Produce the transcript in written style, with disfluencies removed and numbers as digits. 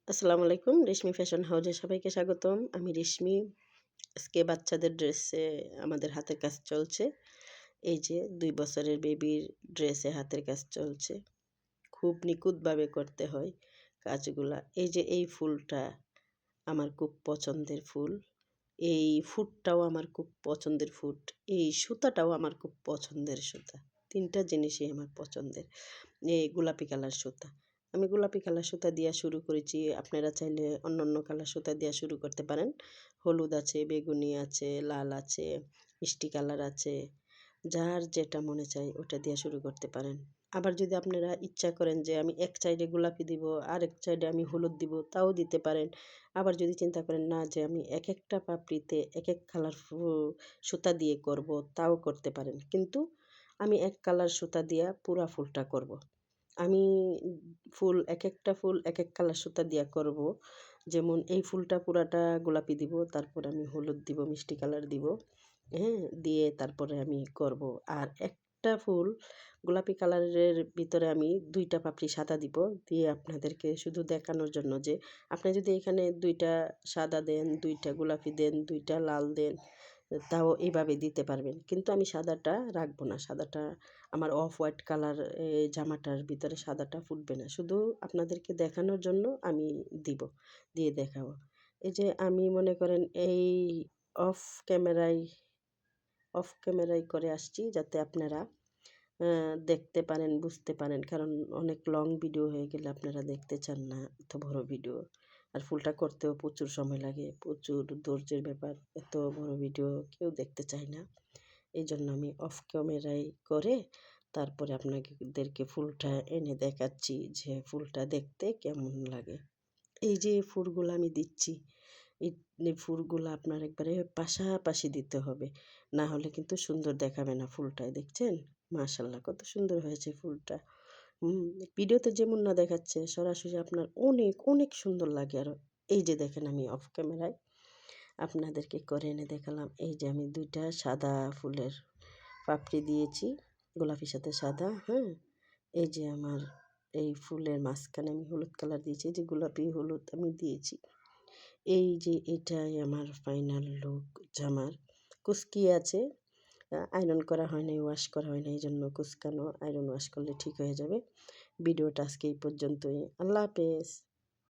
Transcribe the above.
আসসালামু আলাইকুম। রেশমি ফ্যাশন হাউজে সবাইকে স্বাগতম। আমি রেশমি। আজকে বাচ্চাদের ড্রেসে আমাদের হাতের কাজ চলছে। এই যে ২ বছরের বেবির ড্রেসে হাতের কাজ চলছে। খুব নিখুঁতভাবে করতে হয় কাজগুলা। এই যে এই ফুলটা আমার খুব পছন্দের ফুল। এই ফুটটাও আমার খুব পছন্দের ফুট। এই সুতাটাও আমার খুব পছন্দের সুতা। ৩ টা জিনিসই আমার পছন্দের। এই গোলাপি কালার সুতা। আমি গোলাপি কালার সুতা দিয়া শুরু করেছি। আপনারা চাইলে অন্যান্য কালার সুতা দিয়া শুরু করতে পারেন। হলুদ আছে, বেগুনি আছে, লাল আছে, মিষ্টি কালার আছে। যার যেটা মনে চায় ওটা দিয়া শুরু করতে পারেন। আবার যদি আপনারা ইচ্ছা করেন যে আমি এক সাইডে গোলাপি দিব, আরেক সাইডে আমি হলুদ দিব, তাও দিতে পারেন। আবার যদি চিন্তা করেন না যে আমি একেকটা পাপড়িতে একেক কালার সুতা দিয়ে করব, তাও করতে পারেন। কিন্তু আমি এক কালার সুতা দিয়া পুরা ফুলটা করব। আমি ফুল একেকটা ফুল একেক কালার সুতা দিয়া করব। যেমন এই ফুলটা পুরাটা গোলাপি দিব, তারপরে আমি হলুদ দিব, মিষ্টি কালার দিব। হ্যাঁ? দিয়ে তারপরে আমি করব। আর একটা ফুল গোলাপি কালারের ভিতরে আমি ২ টা পাপড়ি সাদা দিব। দিয়ে আপনাদেরকে শুধু দেখানোর জন্য যে আপনি যদি এখানে ২ টা সাদা দেন, ২ টা গোলাপি দেন, ২ টা লাল দেন, তাও এভাবে দিতে পারবেন। কিন্তু আমি সাদাটা রাখবো না। সাদাটা আমার অফ হোয়াইট কালার জামাটার ভিতরে সাদাটা ফুটবে না। শুধু আপনাদেরকে দেখানোর জন্য আমি দিব, দিয়ে দেখাবো। এই যে আমি মনে করেন এই অফ ক্যামেরায় করে আসছি যাতে আপনারা দেখতে পারেন, বুঝতে পারেন। কারণ অনেক লং ভিডিও হয়ে গেলে আপনারা দেখতে চান না এত বড় ভিডিও। আর ফুলটা করতেও প্রচুর সময় লাগে, প্রচুর ধৈর্যের ব্যাপার। এত বড় ভিডিও কেউ দেখতে চায় না। এইজন্য আমি অফ ক্যামেরায় করে তারপরে আপনাদেরকে ফুলটা এনে দেখাচ্ছি যে ফুলটা দেখতে কেমন লাগে। এই যে ফুলগুলা আমি দিচ্ছি, এই ফুলগুলা আপনার একবারে পাশাপাশি দিতে হবে। না হলে কিন্তু সুন্দর দেখাবে না ফুলটায়, দেখছেন? মাশাআল্লাহ কত সুন্দর হয়েছে ফুলটা। হুম, ভিডিওতে যেমন না দেখাচ্ছে সরাসরি আপনার অনেক, অনেক সুন্দর লাগে আরো। এই যে দেখেন আমি অফ ক্যামেরায় আপনাদেরকে করে এনে দেখালাম। এই যে আমি ২ টা সাদা ফুলের পাপড়ি দিয়েছি, গোলাপির সাথে সাদা, হ্যাঁ? এই যে আমার এই ফুলের মাঝখানে আমি হলুদ কালার দিয়েছি। এই যে গোলাপি হলুদ আমি দিয়েছি। এই যে এটাই আমার ফাইনাল লুক জামার। কুচকি আছে, আয়রন করা হয় নাই, ওয়াশ করা হয় নাই, এজন্য কুচকানো। আয়রন ওয়াশ করলে ঠিক হয়ে যাবে। ভিডিওটা আজকে এই পর্যন্তই। আল্লাহ হাফেজ।